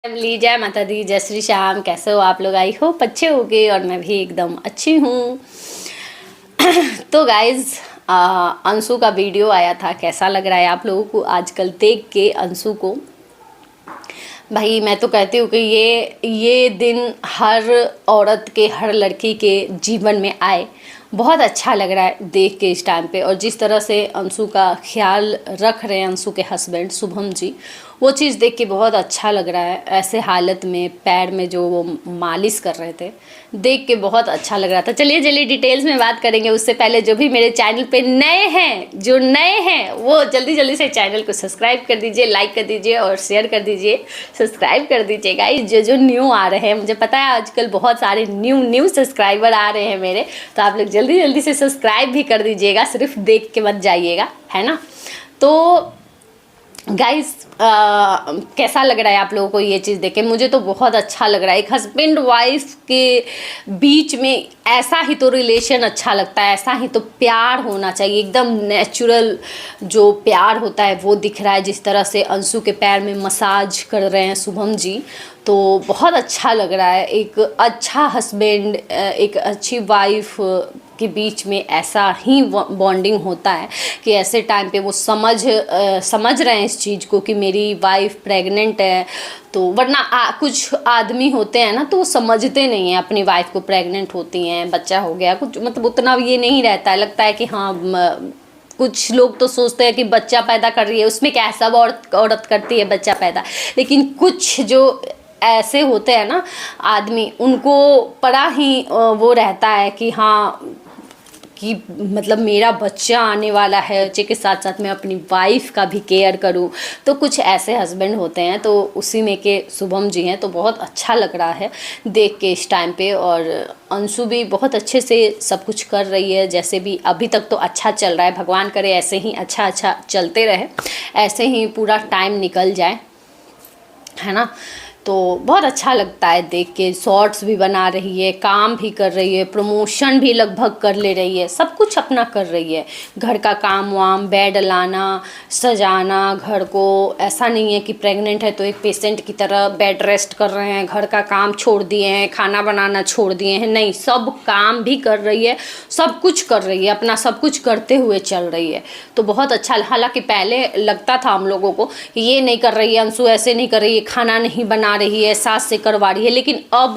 Family, जय माता दी, जय श्री श्याम। कैसे हो आप लोग? आई होप अच्छे होगे और मैं भी एकदम अच्छी हूँ। तो गाइज, अंशु का वीडियो आया था, कैसा लग रहा है आप लोगों को आजकल देख के अंशु को? भाई मैं तो कहती हूँ कि ये दिन हर औरत के, हर लड़की के जीवन में आए, बहुत अच्छा लग रहा है देख के इस टाइम पे। और जिस तरह से अंशु का ख्याल रख रहे हैं अंशु के हस्बैंड शुभम जी, वो चीज़ देख के बहुत अच्छा लग रहा है। ऐसे हालत में पैर में जो वो मालिश कर रहे थे, देख के बहुत अच्छा लग रहा था। चलिए डिटेल्स में बात करेंगे। उससे पहले जो भी मेरे चैनल पे नए हैं वो जल्दी जल्दी से चैनल को सब्सक्राइब कर दीजिए, लाइक कर दीजिए और शेयर कर दीजिए, सब्सक्राइब कर दीजिएगा। जो न्यू आ रहे हैं, मुझे पता है आजकल बहुत सारे न्यू सब्सक्राइबर आ रहे हैं मेरे, तो आप लोग जल्दी जल्दी से सब्सक्राइब भी कर दीजिएगा, सिर्फ देख के मत जाइएगा, है ना। तो गाइस, कैसा लग रहा है आप लोगों को ये चीज़ देख के? मुझे तो बहुत अच्छा लग रहा है। एक हस्बैंड वाइफ के बीच में ऐसा ही तो रिलेशन अच्छा लगता है, ऐसा ही तो प्यार होना चाहिए। एकदम नेचुरल जो प्यार होता है वो दिख रहा है। जिस तरह से अंशु के पैर में मसाज कर रहे हैं शुभम जी, तो बहुत अच्छा लग रहा है। एक अच्छा हस्बैंड, एक अच्छी वाइफ के बीच में ऐसा ही बॉन्डिंग होता है कि ऐसे टाइम पे वो समझ रहे हैं इस चीज़ को कि मेरी वाइफ प्रेग्नेंट है। तो वरना कुछ आदमी होते हैं ना, तो वो समझते नहीं हैं अपनी वाइफ को, प्रेग्नेंट होती हैं, बच्चा हो गया, कुछ मतलब उतना ये नहीं रहता है। लगता है कि हाँ, कुछ लोग तो सोचते हैं कि बच्चा पैदा कर रही है, उसमें क्या है, सब औरत करती है बच्चा पैदा। लेकिन कुछ जो ऐसे होते हैं ना आदमी, उनको बड़ा ही वो रहता है कि हाँ, कि मतलब मेरा बच्चा आने वाला है, बच्चे के साथ साथ मैं अपनी वाइफ का भी केयर करूं। तो कुछ ऐसे हस्बैंड होते हैं, तो उसी में के शुभम जी हैं। तो बहुत अच्छा लग रहा है देख के इस टाइम पे। और अंशु भी बहुत अच्छे से सब कुछ कर रही है, जैसे भी अभी तक तो अच्छा चल रहा है। भगवान करे ऐसे ही अच्छा चलते रहे, ऐसे ही पूरा टाइम निकल जाए, है ना। तो बहुत अच्छा लगता है देख के। शॉर्ट्स भी बना रही है, काम भी कर रही है, प्रमोशन भी लगभग कर ले रही है, सब कुछ अपना कर रही है। घर का काम वाम, बेड लाना, सजाना घर को। ऐसा नहीं है कि प्रेग्नेंट है तो एक पेशेंट की तरह बेड रेस्ट कर रहे हैं, घर का काम छोड़ दिए हैं, खाना बनाना छोड़ दिए हैं। नहीं, सब काम भी कर रही है, सब कुछ कर रही है, अपना सब कुछ करते हुए चल रही है। तो बहुत अच्छा। हालांकि पहले लगता था हम लोगों को कि ये नहीं कर रही है अंशु, ऐसे नहीं कर रही है, खाना नहीं बना रही है, सास से करवा रही है, लेकिन अब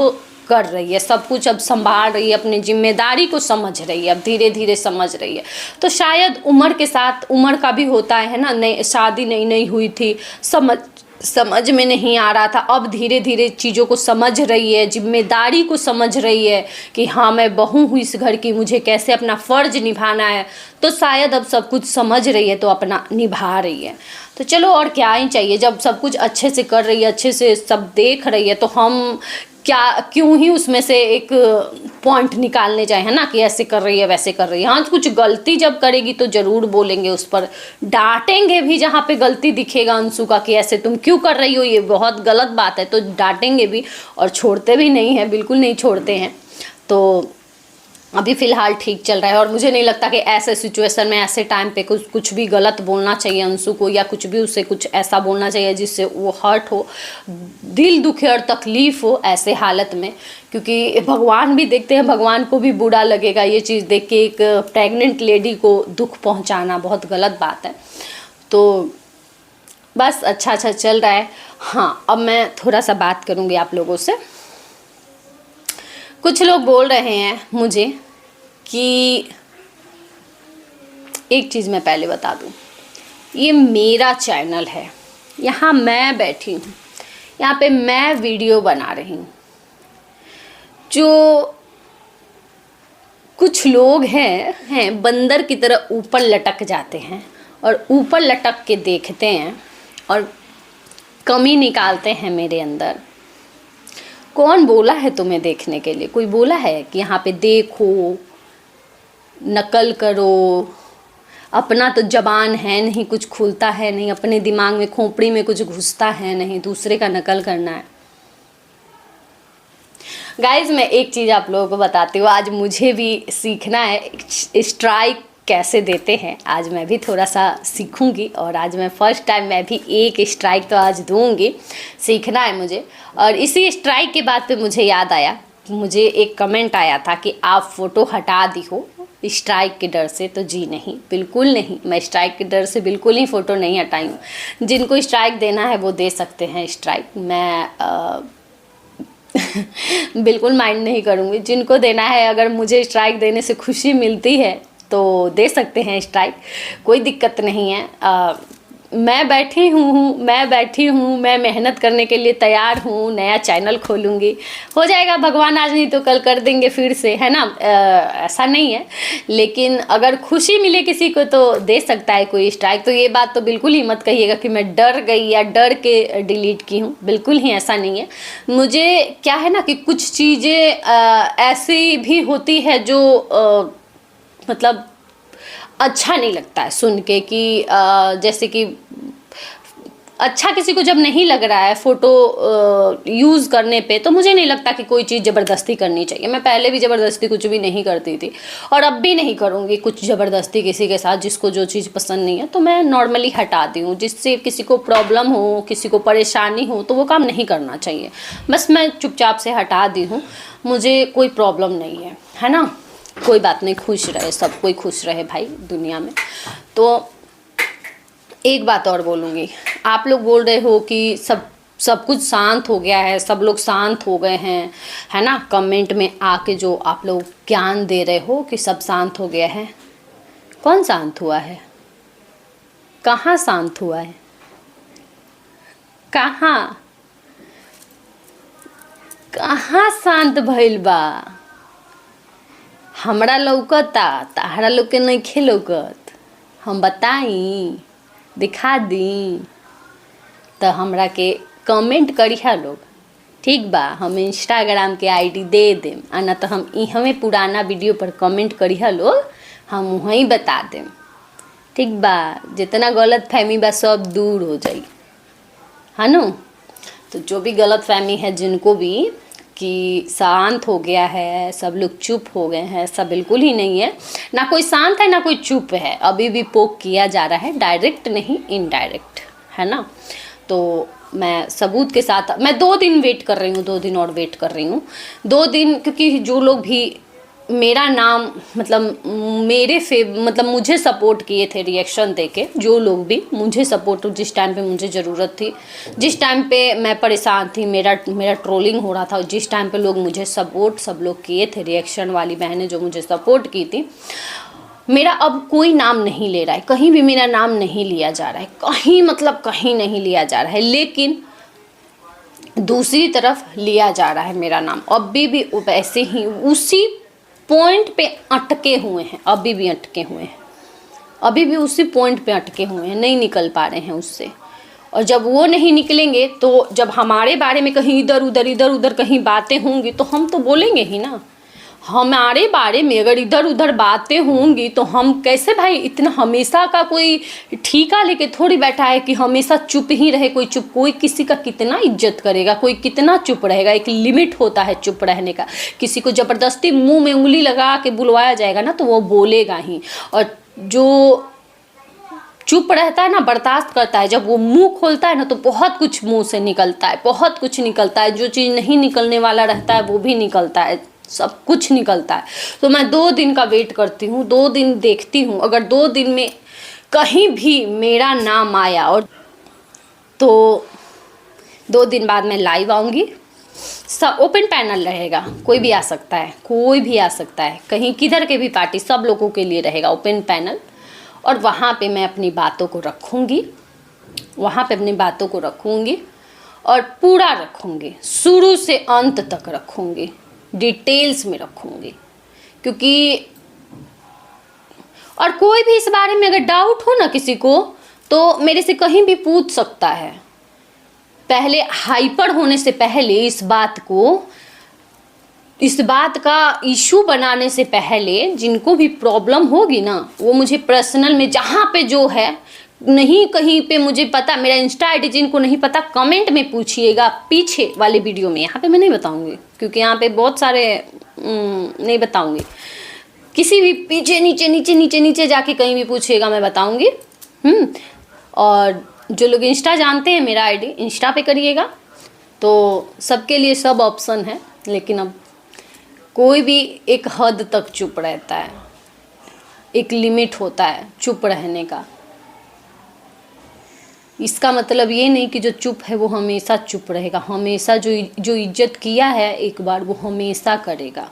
कर रही है सब कुछ, अब संभाल रही है, अपनी जिम्मेदारी को समझ रही है, अब धीरे धीरे समझ रही है। तो शायद उम्र के साथ, उम्र का भी होता है ना, नई शादी नई हुई थी, समझ में नहीं आ रहा था, अब धीरे धीरे चीज़ों को समझ रही है, जिम्मेदारी को समझ रही है कि हाँ, मैं बहू हूँ इस घर की, मुझे कैसे अपना फ़र्ज निभाना है। तो शायद अब सब कुछ समझ रही है, तो अपना निभा रही है। तो चलो, और क्या ही चाहिए। जब सब कुछ अच्छे से कर रही है, अच्छे से सब देख रही है, तो हम क्यों ही उसमें से एक पॉइंट निकालने जाए, है ना, कि ऐसे कर रही है, वैसे कर रही है। हाँ, कुछ गलती जब करेगी तो ज़रूर बोलेंगे, उस पर डांटेंगे भी जहाँ पे गलती दिखेगा अंशु का, कि ऐसे तुम क्यों कर रही हो, ये बहुत गलत बात है, तो डांटेंगे भी। और छोड़ते भी नहीं हैं, बिल्कुल नहीं छोड़ते हैं। तो अभी फ़िलहाल ठीक चल रहा है, और मुझे नहीं लगता कि ऐसे सिचुएशन में, ऐसे टाइम पे कुछ भी गलत बोलना चाहिए अंशु को, या कुछ भी उसे कुछ ऐसा बोलना चाहिए जिससे वो हर्ट हो, दिल दुखे और तकलीफ़ हो ऐसे हालत में। क्योंकि भगवान भी देखते हैं, भगवान को भी बुरा लगेगा ये चीज़ देख के। एक प्रेग्नेंट लेडी को दुख पहुँचाना बहुत गलत बात है। तो बस अच्छा चल रहा है। हाँ, अब मैं थोड़ा सा बात करूँगी आप लोगों से। कुछ लोग बोल रहे हैं मुझे कि, एक चीज़ मैं पहले बता दूं, ये मेरा चैनल है, यहाँ मैं बैठी हूँ, यहाँ पे मैं वीडियो बना रही हूँ। जो कुछ लोग हैं बंदर की तरह ऊपर लटक जाते हैं, और ऊपर लटक के देखते हैं और कमी निकालते हैं मेरे अंदर। कौन बोला है तुम्हें देखने के लिए? कोई बोला है कि यहाँ पे देखो, नकल करो? अपना तो जबान है नहीं, कुछ खुलता है नहीं, अपने दिमाग में, खोपड़ी में कुछ घुसता है नहीं, दूसरे का नकल करना है। गाइज, मैं एक चीज़ आप लोगों को बताती हूँ, आज मुझे भी सीखना है। स्ट्राइक कैसे देते हैं, आज मैं भी थोड़ा सा सीखूंगी। और आज मैं फर्स्ट टाइम मैं भी एक स्ट्राइक तो आज दूंगी, सीखना है मुझे। और इसी स्ट्राइक के बाद पे मुझे याद आया, मुझे एक कमेंट आया था कि आप फ़ोटो हटा दी हो स्ट्राइक के डर से। तो जी नहीं, बिल्कुल नहीं, मैं स्ट्राइक के डर से बिल्कुल ही फ़ोटो नहीं हटाई हूँ। जिनको स्ट्राइक देना है वो दे सकते हैं स्ट्राइक, मैं बिल्कुल माइंड नहीं करूँगी। जिनको देना है, अगर मुझे स्ट्राइक देने से खुशी मिलती है तो दे सकते हैं स्ट्राइक, कोई दिक्कत नहीं है। मैं बैठी हूँ, मैं मेहनत करने के लिए तैयार हूँ, नया चैनल खोलूँगी, हो जाएगा, भगवान आज नहीं तो कल कर देंगे फिर से, है ना। ऐसा नहीं है, लेकिन अगर खुशी मिले किसी को तो दे सकता है कोई स्ट्राइक। तो ये बात तो बिल्कुल ही मत कहिएगा कि मैं डर गई या डर के डिलीट की हूँ, बिल्कुल ही ऐसा नहीं है। मुझे क्या है ना कि कुछ चीज़ें ऐसी भी होती है जो मतलब अच्छा नहीं लगता है सुन के, कि जैसे कि अच्छा किसी को जब नहीं लग रहा है फ़ोटो यूज़ करने पे, तो मुझे नहीं लगता कि कोई चीज़ ज़बरदस्ती करनी चाहिए। मैं पहले भी ज़बरदस्ती कुछ भी नहीं करती थी और अब भी नहीं करूँगी कुछ ज़बरदस्ती किसी के साथ। जिसको जो चीज़ पसंद नहीं है तो मैं नॉर्मली हटाती हूँ। जिससे किसी को प्रॉब्लम हो, किसी को परेशानी हो, तो वो काम नहीं करना चाहिए। बस मैं चुपचाप से हटा दी हूँ, मुझे कोई प्रॉब्लम नहीं है ना। कोई बात नहीं, खुश रहे, सब कोई खुश रहे भाई दुनिया में। तो एक बात और बोलूँगी, आप लोग बोल रहे हो कि सब कुछ शांत हो गया है, सब लोग शांत हो गए हैं, है ना। कमेंट में आके जो आप लोग ज्ञान दे रहे हो कि सब शांत हो गया है, कौन शांत हुआ है? कहाँ शांत हुआ है? कहाँ कहाँ शांत भइल बा? हमरा लौकता, ताहरा लोग के नइखे लौकत। हम बताई, दिखा दी तो हमरा के कमेंट करिहा लोग, ठीक बा। हम इंस्टाग्राम के आईडी दे देम, ना तो हम हमें पुराना वीडियो पर कमेंट करिहा लोग, हम वहीं बता देम, ठीक बा। जितना गलत फहमी बा सब दूर हो जाई, है ना। तो जो भी गलत फहमी है जिनको भी कि शांत हो गया है, सब लोग चुप हो गए हैं, सब बिल्कुल ही नहीं है। ना कोई शांत है ना कोई चुप है, अभी भी पोक किया जा रहा है, डायरेक्ट नहीं इनडायरेक्ट, है ना। तो मैं सबूत के साथ, मैं 2 दिन वेट कर रही हूँ, 2 दिन और वेट कर रही हूँ, 2 दिन। क्योंकि जो लोग भी मेरा नाम मतलब मतलब मुझे सपोर्ट किए थे रिएक्शन देके, जो लोग भी मुझे सपोर्ट, जिस टाइम पे मुझे ज़रूरत थी, जिस टाइम पे मैं परेशान थी, मेरा ट्रोलिंग हो रहा था, जिस टाइम पे लोग मुझे सपोर्ट सब लोग किए थे, रिएक्शन वाली बहनें जो मुझे सपोर्ट की थी, मेरा अब कोई नाम नहीं ले रहा है, कहीं भी मेरा नाम नहीं लिया जा रहा है, कहीं मतलब कहीं नहीं लिया जा रहा है। लेकिन दूसरी तरफ लिया जा रहा है मेरा नाम, अभी भी वैसे ही उसी पॉइंट पे अटके हुए हैं, अभी भी अटके हुए हैं, अभी भी उसी पॉइंट पे अटके हुए हैं, नहीं निकल पा रहे हैं उससे। और जब वो नहीं निकलेंगे तो जब हमारे बारे में कहीं इधर उधर कहीं बातें होंगी तो हम तो बोलेंगे ही ना। हमारे बारे में अगर इधर उधर बातें होंगी तो हम कैसे भाई, इतना हमेशा का कोई ठीका लेके थोड़ी बैठा है कि हमेशा चुप ही रहे। कोई किसी का कितना इज्जत करेगा, कोई कितना चुप रहेगा। एक लिमिट होता है चुप रहने का। किसी को ज़बरदस्ती मुंह में उंगली लगा के बुलवाया जाएगा ना तो वो बोलेगा ही। और जो चुप रहता है ना, बर्दाश्त करता है, जब वो मुंह खोलता है ना तो बहुत कुछ मुंह से निकलता है, बहुत कुछ निकलता है। जो चीज़ नहीं निकलने वाला रहता है वो भी निकलता है, सब कुछ निकलता है। तो मैं 2 दिन का वेट करती हूँ, 2 दिन देखती हूँ। अगर 2 दिन में कहीं भी मेरा नाम आया और तो 2 दिन बाद मैं लाइव आऊँगी। सब ओपन पैनल रहेगा, कोई भी आ सकता है, कोई भी आ सकता है, कहीं किधर के भी पार्टी, सब लोगों के लिए रहेगा ओपन पैनल। और वहाँ पे मैं अपनी बातों को रखूँगी, वहाँ पे अपनी बातों को रखूँगी और पूरा रखूँगी, शुरू से अंत तक रखूँगी, डिटेल्स में रखूँगी। क्योंकि और कोई भी इस बारे में अगर डाउट हो ना किसी को तो मेरे से कहीं भी पूछ सकता है। पहले हाइपर होने से पहले इस बात का इशू बनाने से पहले जिनको भी प्रॉब्लम होगी ना वो मुझे पर्सनल में जहाँ पे जो है नहीं कहीं पे मुझे पता, मेरा इंस्टा आईडी जिनको नहीं पता कमेंट में पूछिएगा पीछे वाले वीडियो में। यहाँ पे मैं नहीं बताऊँगी क्योंकि यहाँ पे बहुत सारे नहीं बताऊँगी। किसी भी पीछे नीचे नीचे नीचे नीचे जाके कहीं भी पूछिएगा मैं बताऊंगी। और जो लोग इंस्टा जानते हैं मेरा आईडी इंस्टा पे करिएगा, तो सबके लिए सब ऑप्शन है, लेकिन अब कोई भी एक हद तक चुप रहता है, एक लिमिट होता है चुप रहने का। इसका मतलब ये नहीं कि जो चुप है वो हमेशा चुप रहेगा, हमेशा जो इज्जत किया है एक बार वो हमेशा करेगा।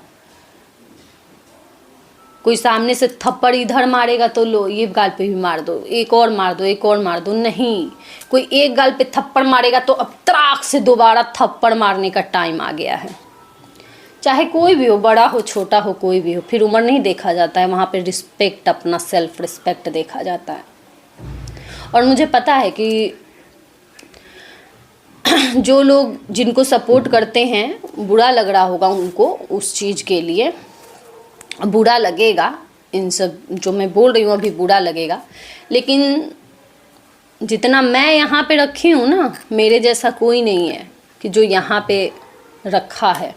कोई सामने से थप्पड़ इधर मारेगा तो लो ये गाल पे भी मार दो, एक और मार दो, एक और मार दो, नहीं। कोई एक गाल पे थप्पड़ मारेगा तो अब तराक से दोबारा थप्पड़ मारने का टाइम आ गया है। चाहे कोई भी हो, बड़ा हो छोटा हो, कोई भी हो, फिर उम्र नहीं देखा जाता है, वहाँ पे रिस्पेक्ट, अपना सेल्फ रिस्पेक्ट देखा जाता है। और मुझे पता है कि जो लोग जिनको सपोर्ट करते हैं बुरा लग रहा होगा उनको, उस चीज़ के लिए बुरा लगेगा, इन सब जो मैं बोल रही हूँ अभी बुरा लगेगा, लेकिन जितना मैं यहाँ पे रखी हूँ ना, मेरे जैसा कोई नहीं है कि जो यहाँ पे रखा है।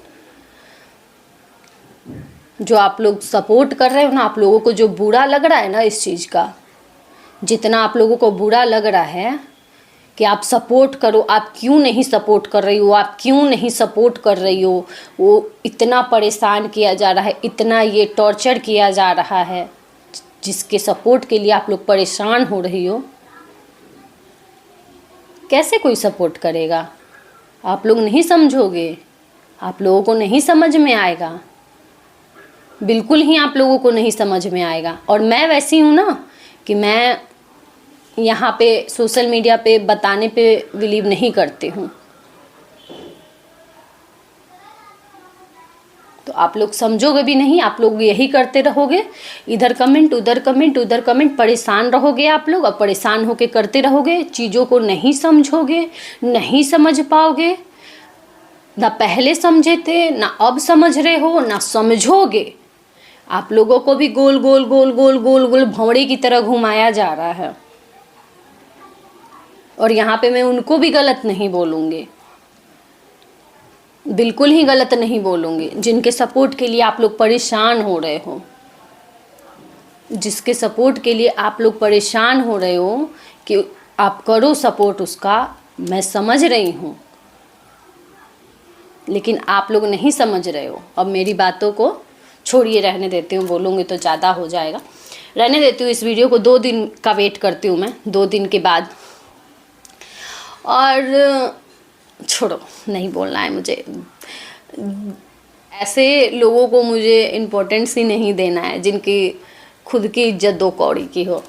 जो आप लोग सपोर्ट कर रहे हो ना, आप लोगों को जो बुरा लग रहा है ना इस चीज़ का, जितना आप लोगों को बुरा लग रहा है कि आप सपोर्ट करो, आप क्यों नहीं सपोर्ट कर रही हो, आप क्यों नहीं सपोर्ट कर रही हो, वो इतना परेशान किया जा रहा है, इतना ये टॉर्चर किया जा रहा है, जिसके सपोर्ट के लिए आप लोग परेशान हो रही हो, कैसे कोई सपोर्ट करेगा? आप लोग नहीं समझोगे, आप लोगों को नहीं समझ में आएगा, बिल्कुल ही आप लोगों को नहीं समझ में आएगा। और मैं वैसी हूँ ना कि मैं यहाँ पे सोशल मीडिया पे बताने पे बिलीव नहीं करती हूँ। तो आप लोग समझोगे भी नहीं, आप लोग यही करते रहोगे, इधर कमेंट उधर कमेंट उधर कमेंट, परेशान रहोगे आप लोग, और परेशान होके करते रहोगे, चीज़ों को नहीं समझोगे, नहीं समझ पाओगे। ना पहले समझे थे, ना अब समझ रहे हो, ना समझोगे। आप लोगों को भी गोल गोल गोल गोल गोल गोल भंवरे की तरह घुमाया जा रहा है। और यहाँ पे मैं उनको भी गलत नहीं बोलूँगी, बिल्कुल ही गलत नहीं बोलूँगी, जिनके सपोर्ट के लिए आप लोग परेशान हो रहे हो, जिसके सपोर्ट के लिए आप लोग परेशान हो रहे हो कि आप करो सपोर्ट उसका, मैं समझ रही हूँ, लेकिन आप लोग नहीं समझ रहे हो। अब मेरी बातों को छोड़िए, रहने देती हूँ, बोलूँगी तो ज़्यादा हो जाएगा, रहने देती हूँ। इस वीडियो को 2 दिन का वेट करती हूँ मैं, 2 दिन के बाद। और छोड़ो, नहीं बोलना है मुझे, ऐसे लोगों को मुझे इम्पोर्टेंस ही नहीं देना है जिनकी खुद की इज्जत 2 कौड़ी की हो।